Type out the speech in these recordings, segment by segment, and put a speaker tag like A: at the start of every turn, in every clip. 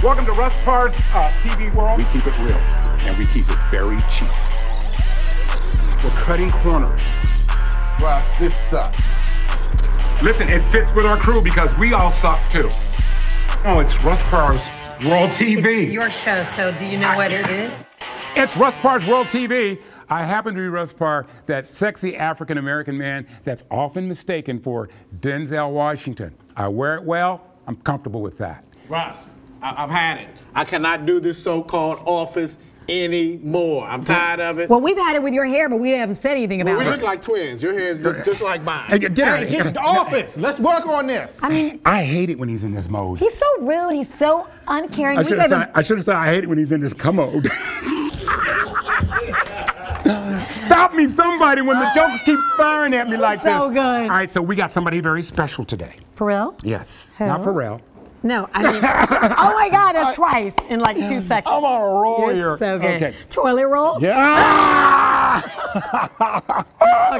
A: Welcome to Russ Parr's TV world.
B: We keep it real, and we keep it very cheap.
A: We're cutting corners.
C: Russ, this sucks.
A: Listen, it fits with our crew because we all suck too. Oh, it's Russ Parr's World TV.
D: It's your show, so do you know what it is?
A: It's Russ Parr's World TV. I happen to be Russ Parr, that sexy African-American man that's often mistaken for Denzel Washington. I wear it well. I'm comfortable with that.
C: Russ, I've had it. I cannot do this so-called office anymore. I'm tired of it.
D: Well, we've had it with your hair, but we haven't said anything about
C: We
D: it.
C: look like twins. Your hair is just like mine.
A: Hey, get out of here.
C: Get the office. Let's work on this.
D: I mean,
A: I hate it when he's in this mode.
D: he's so rude. He's so uncaring.
A: I should have said I hate it when he's in this commode. Stop me, somebody, when the jokers keep firing at me like this.
D: So good.
A: All right, so we got somebody very special today.
D: Pharrell?
A: Yes,
D: Who?
A: not Pharrell.
D: No, I mean, oh my God, that's twice in like 2 seconds.
A: I'm on a roll
D: You're
A: here.
D: so good.
A: Okay.
D: Toilet roll?
A: Yeah.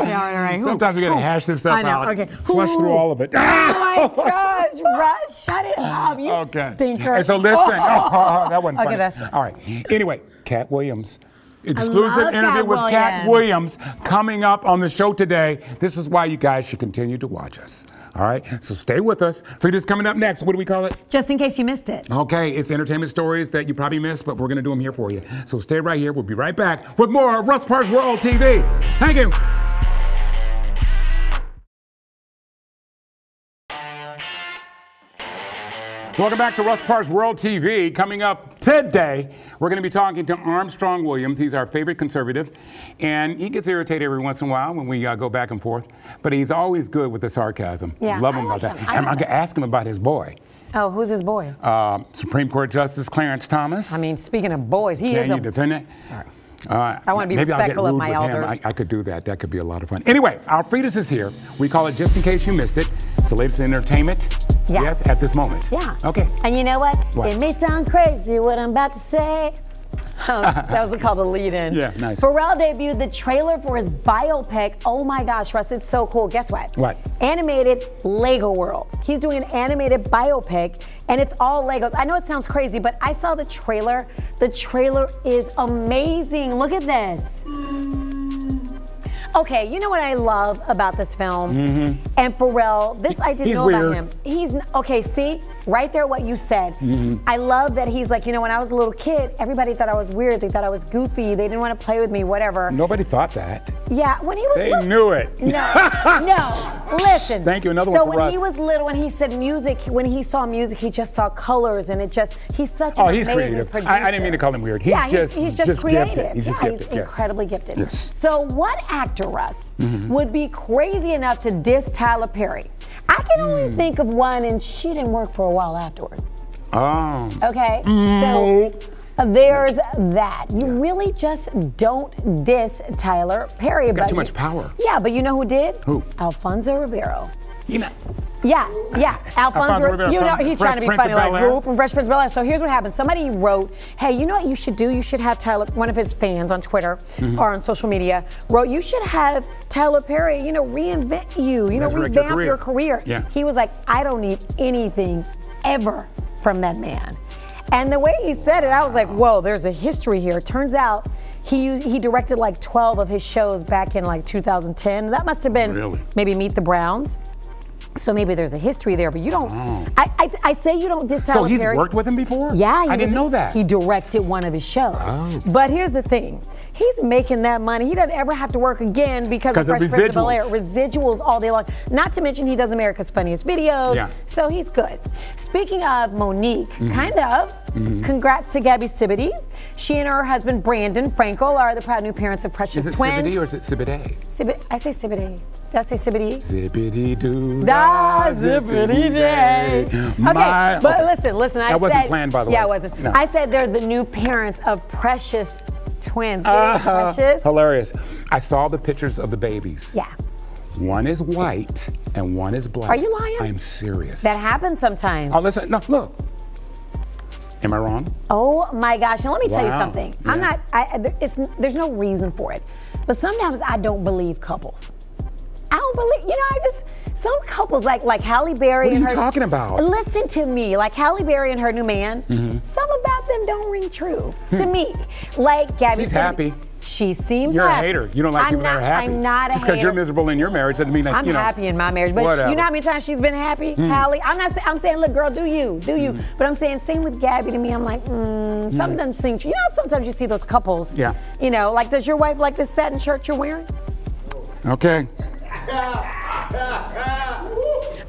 D: Okay, all right.
A: Sometimes we gotta hash this up
D: I know,
A: out.
D: okay.
A: Flush through all of it.
D: Oh my gosh, Russ, shut it up, you stinker.
A: Hey, so listen. That wasn't funny.
D: Okay, that's
A: all right. Anyway, Cat Williams. Exclusive
D: love
A: interview
D: Cat
A: with Cat Williams coming up on the show today. This is why you guys should continue to watch us. All right, so stay with us. Frida's coming up next. What do we call it?
D: Just in case you missed it.
A: Okay, it's entertainment stories that you probably missed, but we're going to do them here for you. So stay right here. We'll be right back with more of Russ Parr's World TV. Thank you. Welcome back to Russ Parr's World TV. Coming up today, we're going to be talking to Armstrong Williams. He's our favorite conservative, and he gets irritated every once in a while when we go back and forth, but he's always good with the sarcasm.
D: Yeah,
A: Love him
D: I
A: about
D: like
A: that.
D: him. I
A: And
D: love
A: I'm going to ask him about his boy.
D: Oh, who's his boy?
A: Supreme Court Justice Clarence Thomas.
D: I mean, speaking of boys, he is
A: Can you defend it?
D: Sorry.
A: I
D: want to be respectful of my elders.
A: I could do that. That could be a lot of fun. Anyway, Alfreda's is here. We call it Just in Case You Missed It. It's the latest entertainment.
D: Yes.
A: At this moment.
D: Yeah.
A: Okay.
D: And you know what?
A: What?
D: It may sound crazy what I'm about to say. That was called a lead-in.
A: Yeah, nice.
D: Pharrell debuted the trailer for his biopic. Oh my gosh, Russ, it's so cool. Guess what?
A: What?
D: Animated Lego World. He's doing an animated biopic, and it's all Legos. I know it sounds crazy, but I saw the trailer. The trailer is amazing. Look at this. Okay, you know what I love about this film?
A: Mm-hmm.
D: And Pharrell, this I didn't
A: He's
D: know
A: weird.
D: about him. Okay, see, right there what you said.
A: Mm-hmm.
D: I love that he's like, you know, when I was a little kid, everybody thought I was weird. They thought I was goofy. They didn't want to play with me, whatever.
A: Nobody thought that.
D: Yeah, when he was
A: They
D: little.
A: knew it.
D: No, listen.
A: Thank you, another one
D: So
A: for
D: when
A: Russ.
D: he was little, when he said music, when he saw music, he just saw colors, and he's such an
A: He's
D: amazing
A: creative.
D: producer.
A: I didn't mean to call him weird. He's
D: he's just creative.
A: gifted. He's just
D: yeah,
A: gifted.
D: he's
A: Yes.
D: incredibly gifted.
A: Yes.
D: So what actor, Russ, would be crazy enough to diss Tyler Perry? I can only think of one, and she didn't work for a while afterward.
A: Oh.
D: Okay, so there's that. You really just don't diss Tyler Perry.
A: Got too much power.
D: Yeah, but you know who did?
A: Who?
D: Alfonso Ribeiro.
A: You know.
D: Yeah. Alfonso
A: Ribeiro
D: you know,
A: from
D: he's
A: Fresh
D: trying to be
A: Prince
D: funny,
A: of
D: like
A: Bel-Air.
D: who from Fresh Prince of Bel-Air. So here's what happened. Somebody wrote, hey, you know what you should do? You should have Tyler, one of his fans on Twitter or on social media, wrote, you should have Tyler Perry, you know, reinvent you, know,
A: Resurrect
D: revamp your career.
A: Yeah.
D: He was like, I don't need anything ever from that man. And the way he said it, I was like, whoa, there's a history here. Turns out he directed like 12 of his shows back in like 2010. That must have been maybe Meet the Browns. So maybe there's a history there, but you don't. I say you don't diss Tyler Perry.
A: So he's worked with him before?
D: Yeah,
A: I didn't know that.
D: He directed one of his shows.
A: Oh.
D: But here's the thing: he's making that money. He doesn't ever have to work again because of Fresh Prince of Bel-Air. Residuals all day long. Not to mention he does America's Funniest Videos.
A: Yeah.
D: So he's good. Speaking of Monique, kind of. Congrats to Gabby Sibbity. She and her husband Brandon Frankel are the proud new parents of precious
A: is it
D: twins.
A: Sibbity or is it Sibbity?
D: I say Sibbity. Did I say Sibbity?
A: Zippity doo
D: Da zippity day. Okay, but listen. I
A: that
D: said
A: wasn't planned, by the way.
D: Yeah, it wasn't.
A: No.
D: I said they're the new parents of precious twins. Precious.
A: Hilarious. I saw the pictures of the babies.
D: Yeah.
A: One is white and one is black.
D: Are you lying?
A: I am serious.
D: That happens sometimes.
A: Oh, listen. No, look. Am I wrong?
D: Oh my gosh! Now let me tell you
A: Wow.
D: something.
A: Yeah.
D: I'm not. There's no reason for it, but sometimes I don't believe couples. I don't believe. You know, some couples like Halle Berry
A: What are
D: and
A: you
D: her.
A: talking about?
D: Listen to me, like Halle Berry and her new man. Some about them don't ring true to me. Like Gabby
A: She's
D: said,
A: happy.
D: She seems
A: You're a
D: happy.
A: hater. You don't like people that are happy.
D: I'm not a
A: Just because
D: hater.
A: you're miserable in your marriage doesn't mean that,
D: I'm
A: you know.
D: happy in my marriage, but
A: Whatever.
D: you know how many times she's been happy, Halle? I'm saying, look, girl, do you? But I'm saying, same with Gabby to me. I'm like, something doesn't seem true. You know, sometimes you see those couples.
A: Yeah.
D: You know, like, does your wife like this satin shirt you're wearing?
A: Okay.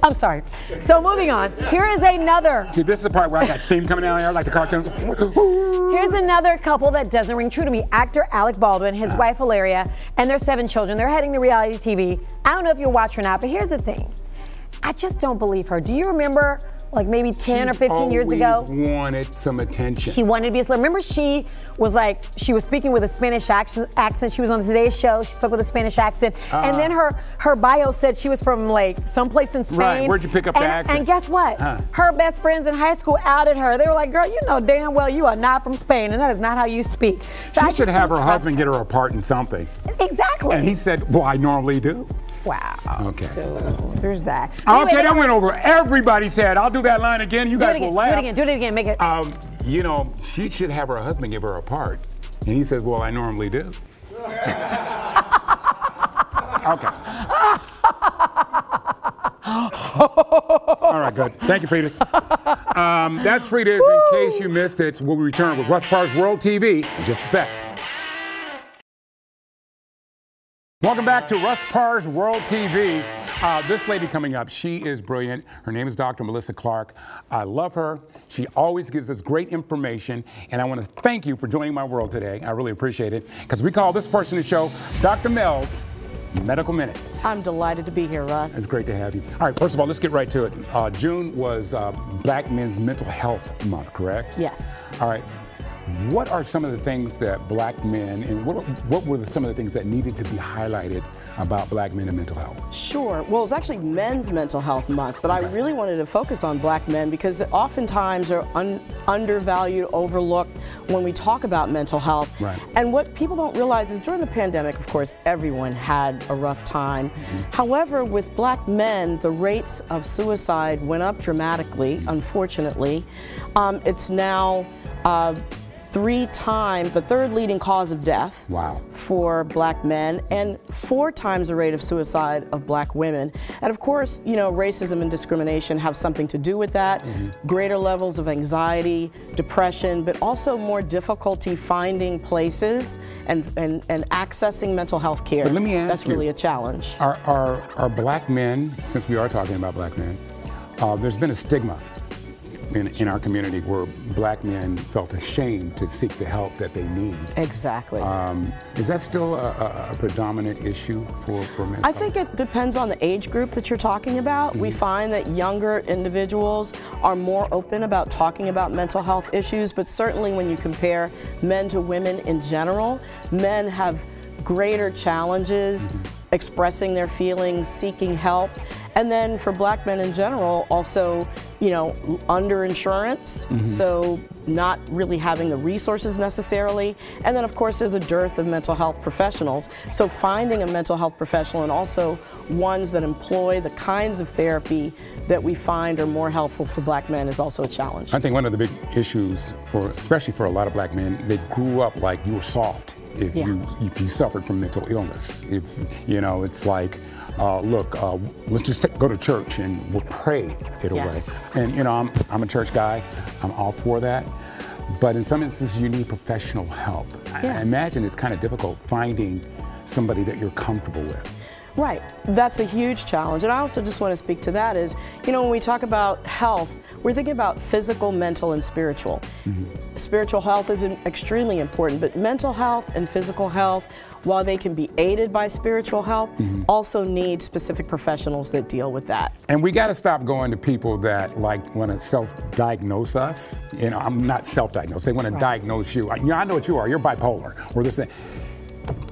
D: I'm sorry. So moving on. Here is another.
A: See, this is the part where I got steam coming out of here like the cartoons.
D: Here's another couple that doesn't ring true to me. Actor Alec Baldwin, his wife Hilaria, and their 7 children. They're heading to reality TV. I don't know if you'll watch or not, but here's the thing. I just don't believe her. Do you remember, like maybe 10 or 15 years ago?
A: She's wanted some attention.
D: She wanted to be a celebrity. Remember, she was speaking with a Spanish accent. She was on the Today Show. She spoke with a Spanish accent, and then her bio said she was from like someplace in Spain.
A: Right. Where'd you pick up the accent?
D: And guess what? Her best friends in high school outed her. They were like, "Girl, you know damn well you are not from Spain, and that is not how you speak." So
A: She should have her husband get her a part in something.
D: Exactly.
A: And he said, "Well, I normally do."
D: Wow.
A: Okay.
D: So there's that.
A: Okay, that went over everybody's head. I'll do that line again. You guys will laugh.
D: Do it again. Make it.
A: You know, she should have her husband give her a part. And he says, "Well, I normally do." Okay. All right, good. Thank you, Fridas. That's Fridas. In case you missed it, we'll return with Russ Parr's World TV in just a sec. Welcome back to Russ Parr's World TV. This lady coming up, she is brilliant. Her name is Dr. Melissa Clark. I love her. She always gives us great information, and I want to thank you for joining my world today. I really appreciate it, because we call this portion of the show Dr. Mel's Medical Minute.
E: I'm delighted to be here, Russ.
A: It's great to have you. All right, first of all, let's get right to it. June was Black Men's Mental Health Month, correct?
E: Yes.
A: All right. What are some of the things that black men, and what were some of the things that needed to be highlighted about black men and mental health?
E: Sure. Well, it's actually Men's Mental Health Month, but I really wanted to focus on black men because oftentimes are undervalued, overlooked when we talk about mental health.
A: Right.
E: And what people don't realize is during the pandemic, of course, everyone had a rough time. However, with black men, the rates of suicide went up dramatically, unfortunately. It's now 3 times the 3rd leading cause of death.
A: Wow.
E: For black men, and 4 times the rate of suicide of black women. And of course, you know, racism and discrimination have something to do with that. Greater levels of anxiety, depression, but also more difficulty finding places and accessing mental health care.
A: But let me ask
E: That's
A: you,
E: really a challenge.
A: Are black men, since we are talking about black men, there's been a stigma in our community where black men felt ashamed to seek the help that they need.
E: Exactly.
A: Is that still a predominant issue for men?
E: I think it depends on the age group that you're talking about. We find that younger individuals are more open about talking about mental health issues, but certainly when you compare men to women in general, men have greater challenges expressing their feelings, seeking help. And then for black men in general, also, you know, underinsurance, so not really having the resources necessarily. And then of course there's a dearth of mental health professionals. So finding a mental health professional, and also ones that employ the kinds of therapy that we find are more helpful for black men, is also a challenge.
A: I think one of the big issues, especially for a lot of black men, they grew up like you were soft if you suffered from mental illness. If you know, it's like, look, let's just go to church and we'll pray it away. And you know, I'm a church guy. I'm all for that. But in some instances, you need professional help. I imagine it's kind of difficult finding somebody that you're comfortable with.
E: Right, that's a huge challenge. And I also just want to speak to that is, you know, when we talk about health, we're thinking about physical, mental, and spiritual. Spiritual health is extremely important, but mental health and physical health, while they can be aided by spiritual help, also need specific professionals that deal with that.
A: And we got to stop going to people that like want to self-diagnose us. You know, I'm not self-diagnosed. They want to diagnose you. You know, I know what you are. You're bipolar or this thing.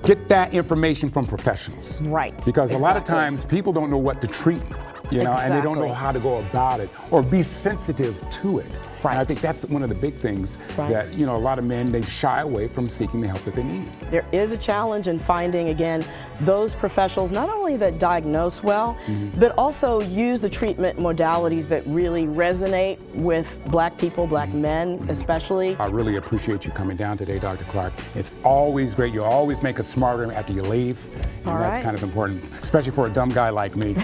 A: Get that information from professionals.
E: Right.
A: Because a lot of times people don't know what to treat, you know, and they don't know how to go about it or be sensitive to it. And I think that's one of the big things that, you know, a lot of men, they shy away from seeking the help that they need.
E: There is a challenge in finding, again, those professionals not only that diagnose well, but also use the treatment modalities that really resonate with black people, black men especially. I
A: really appreciate you coming down today, Dr. Clark. It's always great. You always make us smarter after you leave, and that's kind of important, especially for a dumb guy like me.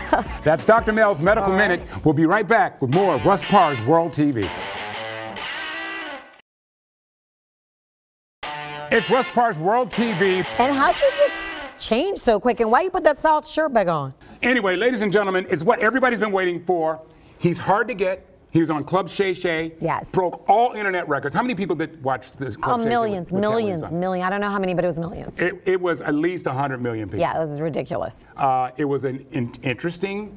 A: That's Dr. Mel's Medical Minute. We'll be right back with more of Russ Parr's World TV. It's Russ Parr's World TV.
D: And how'd you get changed so quick? And why you put that soft shirt back on?
A: Anyway, ladies and gentlemen, it's what everybody's been waiting for. He's hard to get. He was on Club Shay Shay.
D: Yes.
A: Broke all internet records. How many people did watch this Club Shay Shay?
D: Millions. I don't know how many, but it was millions.
A: It was at least 100 million people.
D: Yeah, it was ridiculous.
A: It was an interesting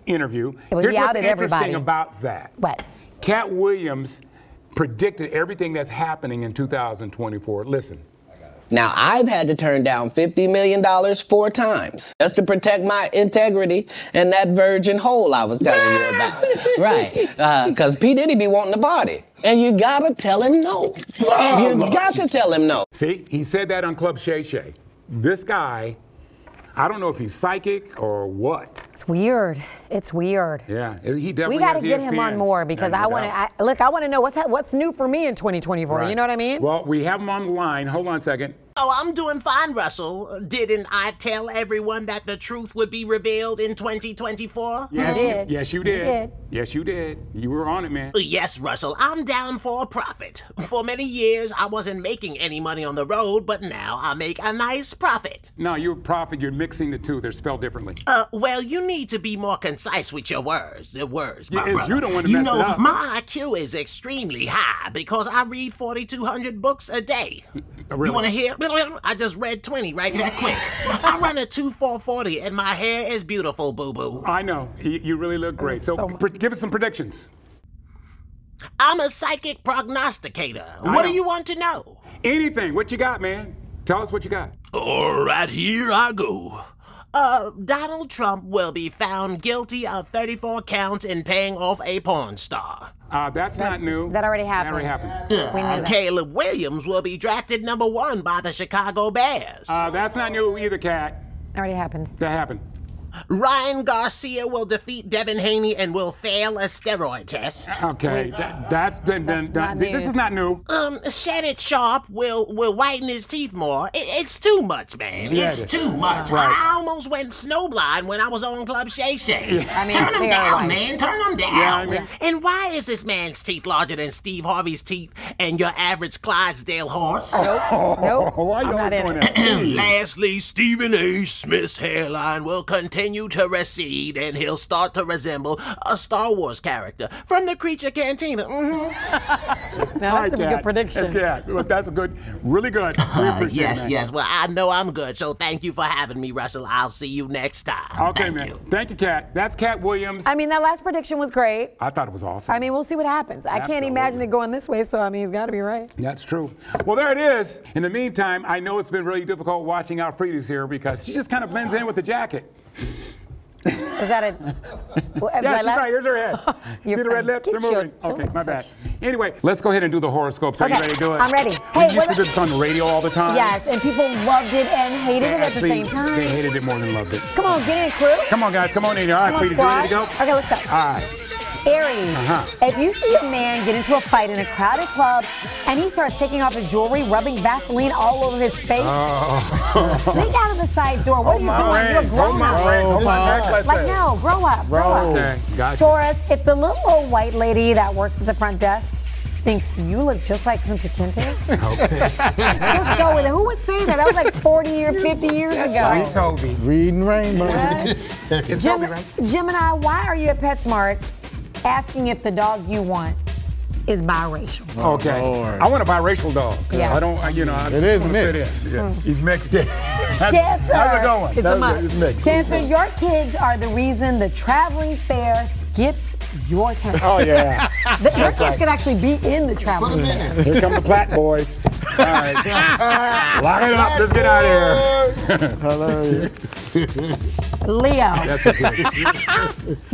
A: interview.
D: Here's
A: what's interesting about that.
D: What?
A: Cat Williams predicted everything that's happening in 2024. Listen.
F: Now, I've had to turn down $50 million 4 times just to protect my integrity and that virgin hole I was telling you about. Right. Because P. Diddy be wanting to party. And you gotta tell him no. You got to tell him no.
A: See, he said that on Club Shay Shay. This guy, I don't know if he's psychic or what.
D: It's weird. It's weird.
A: Yeah, he definitely.
D: We got to
A: has
D: get
A: ESPN.
D: him on more because I want to. Look, I want to know what's new for me in 2024.
A: Right.
D: You know what I mean?
A: Well, we have him on the line. Hold on a second.
G: Oh, I'm doing fine, Russell. Didn't I tell everyone that the truth would be revealed in 2024?
A: Yes,
D: you did.
A: Yes, you did.
D: You did.
A: Yes, you did. You were on it, man.
G: Yes, Russell. I'm down for a profit. For many years, I wasn't making any money on the road, but now I make a nice profit.
A: No, you're a prophet. You're mixing the two. They're spelled differently.
G: Well, you need to be more concise with your words. The words, my brother.
A: You don't want to mess it up.
G: My IQ is extremely high because I read 4,200 books a day.
A: Really?
G: You want to hear? I just read 20 right that quick. I run a 2.440 and my hair is beautiful, boo-boo.
A: I know. You really look great. So give us some predictions.
G: I'm a psychic prognosticator. What do you want to know?
A: Anything. What you got, man? Tell us what you got.
G: All right, here I go. Donald Trump will be found guilty of 34 counts in paying off a porn star.
A: That's not new.
D: That already happened.
A: That already happened.
D: We knew that.
G: Caleb Williams will be drafted #1 by the Chicago Bears.
A: That's not new either, Cat.
D: Already happened.
A: That happened.
G: Ryan Garcia will defeat Devin Haney and will fail a steroid test.
A: Okay, that's been done. This is not new.
G: Shannon Sharp will whiten his teeth more. It's too much, man.
A: Yeah,
G: it's too much.
A: Right.
G: I almost went snowblind when I was on Club Shay Shay.
A: Yeah.
D: I mean,
G: Turn them
D: they are
G: down,
D: white.
G: man. Turn them down.
A: Yeah, I mean-
G: And why is this man's teeth larger than Steve Harvey's teeth and your average Clydesdale horse?
D: Nope.
A: Why you
D: I'm not
A: always
D: in
A: doing
D: it.
A: that?
G: Lastly, Stephen A. Smith's hairline will continue to recede and he'll start to resemble a Star Wars character from the Creature Cantina.
D: Now, that's a good prediction.
A: Look, that's a good, really good. We appreciate it, man.
G: Yes. Well, I know I'm good, so thank you for having me, Russell. I'll see you next time.
A: Okay,
G: Thank
A: man.
G: you.
A: Thank you, Cat. That's Cat Williams.
D: I mean, that last prediction was great.
A: I thought it was awesome.
D: I mean, we'll see what happens. I can't imagine it going this way, so I mean, he's got to be right.
A: That's true. Well, there it is. In the meantime, I know it's been really difficult watching Alfreda's here because she just kind of blends in with the jacket.
D: Was that a?
A: Yeah, she's right. Here's her head. See
D: You're
A: the red
D: fine.
A: lips? They're
D: Keep
A: moving.
D: showing.
A: Okay, my bad. Anyway, let's go ahead and do the horoscopes. Are you
D: Okay,
A: ready to do it?
D: I'm ready.
A: We
D: Hey,
A: used to
D: what-
A: do this on the radio all the time.
D: Yes, and people loved it and hated it at the
A: Actually,
D: same time.
A: They hated it more than loved it.
D: Come on, get in, crew.
A: Come on, guys. Come on in here. All right,
D: Come on,
A: Frida, you ready to go?
D: squad. Okay, let's go.
A: All right.
D: Aries,
A: Uh-huh.
D: if you see a man get into a fight in a crowded club and he starts taking off his jewelry, rubbing Vaseline all over his face, sneak out of the side door. What are you doing? You're a grown up.
A: Hold my necklace.
D: Like, no, grow up. Grow up.
A: Okay, gotcha.
D: Taurus, if the little old white lady that works at the front desk thinks you look just like Kunta Kinte, just go with it. Who would say that? That was like 40 or 50 years ago.
A: Toby.
H: Reading Rainbow.
A: It's Toby, right?
D: Gemini, why are you at PetSmart asking if the dog you want is biracial?
A: Okay.
H: Lord.
A: I want a biracial dog.
D: Yeah.
A: I don't, I
H: It is
A: wanna fit
H: mixed.
A: in. Yeah. He's mixed. That's
D: Cancer.
A: a good one.
D: It's a
A: That's
D: must.
A: It's mixed.
D: Cancer, your kids are the reason the traveling fair skips your town.
A: Oh, yeah.
D: Your kids could actually be in the traveling fair.
A: Here come the Platt boys. All right. Lock it up. Let's get out of here.
H: Hilarious.
D: Leo.
A: That's okay.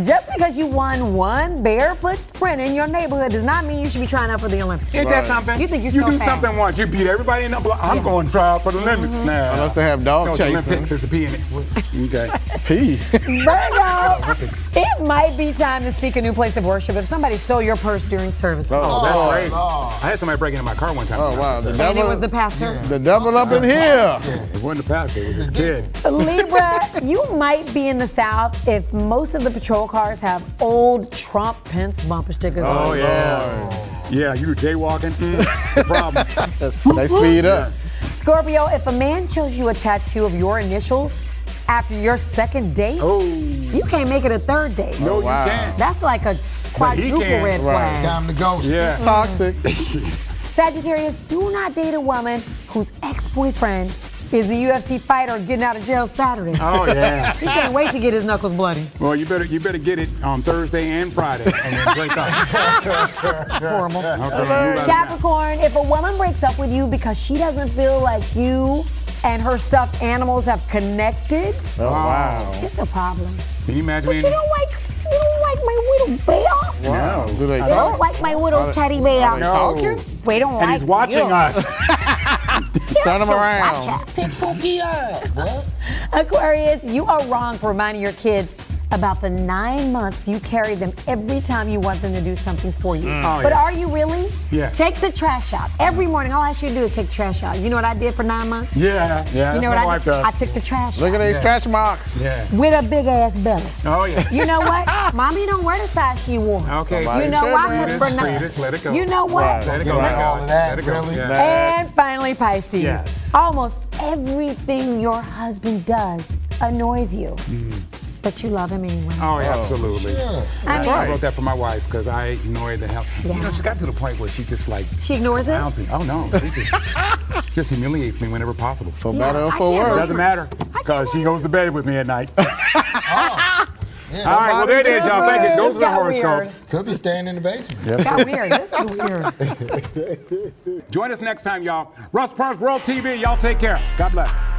D: Just because you won one barefoot sprint in your neighborhood does not mean you should be trying out for the Olympics.
A: Ain't that something?
D: You think you're
A: you
D: so
A: do
D: fast.
A: something once, you beat everybody in the block. I'm going to try out for the Olympics now.
H: Unless they have dog
A: no,
H: chasing.
A: It's Olympics, there's a P in it. Okay.
H: P.
D: Virgo, it might be time to seek a new place of worship if somebody stole your purse during service.
A: Oh, that's great. I had somebody break into my car one time.
H: Oh, wow. The
D: And
H: devil,
D: it was the pastor.
H: the devil up in here.
A: It wasn't the pastor, it was his kid.
D: Libra, you might be in the South if most of the patrol cars have old Trump Pence bumper stickers
A: Oh,
D: on.
A: yeah. Yeah, you were jaywalking. It's a problem.
H: They speed up.
D: Scorpio, if a man shows you a tattoo of your initials after your second date, you can't make it a third date.
A: No,
H: wow.
A: you can't.
D: That's like a
A: But he
D: quadruple
A: can.
D: red flag.
I: Time to go.
A: Yeah.
H: Toxic.
D: Sagittarius, do not date a woman whose ex-boyfriend is a UFC fighter getting out of jail Saturday.
A: Oh, yeah.
D: He can't wait to get his knuckles bloody.
A: Well, you better get it on Thursday and Friday and then break up.
D: Horrible.
A: Okay, move out of
D: Capricorn, if a woman breaks up with you because she doesn't feel like you and her stuffed animals have connected,
H: Oh, wow.
D: it's a problem.
A: Can you imagine
D: But
A: being?
D: you don't like my little bear?
H: Wow. Do they
D: You don't
H: talk?
D: like my little teddy bear?
H: Are they talking?
D: We don't
A: And
D: like
A: he's watching
D: you.
A: us.
H: Turn them around.
D: Aquarius, you are wrong for reminding your kids about the 9 months you carry them every time you want them to do something for you.
A: Oh,
D: But
A: yeah.
D: are you really?
A: Yeah.
D: Take the trash out. Every morning, all I ask you to do is take the trash out. You know what I did for 9 months?
A: Yeah, yeah.
D: You know
A: that's
D: what
A: my
D: I
A: wife
D: did?
A: does.
D: I took the trash
H: Look
D: out.
H: at these scratch marks.
A: Yeah.
D: With a big ass belly.
A: Oh, yeah.
D: You know what? Mommy don't wear the size she wants.
A: Okay.
H: Somebody
D: You know
H: should
D: why?
H: read
D: Because
H: it.
D: for
A: Read
D: now.
A: it, let it go.
D: You know what?
H: Right.
A: Let it
I: Get
A: go.
I: rid
A: Let
I: of
A: it
I: all
A: go.
I: of that,
A: Let it go.
I: really?
A: Yeah.
D: And finally, Pisces.
A: Yes.
D: Almost everything your husband does annoys you, but you love him anyway.
A: Oh, yeah, absolutely.
D: I mean,
A: I wrote that for my wife because I ignored the hell. You know,
D: Yeah.
A: she got to the point where she just like
D: she ignores it.
A: bouncing. Oh no, she just humiliates me whenever possible.
H: For better or
D: I
H: for
D: can't
A: It
H: worse.
A: doesn't matter because she goes to bed with me at night. All right, well
H: Somebody
A: there it is, y'all. Thank you. Those are the
D: got weird.
A: horoscopes.
I: Could be staying in the basement.
D: Got weird. This is weird.
A: Join us next time, y'all. Russ Parrs World TV. Y'all take care. God bless.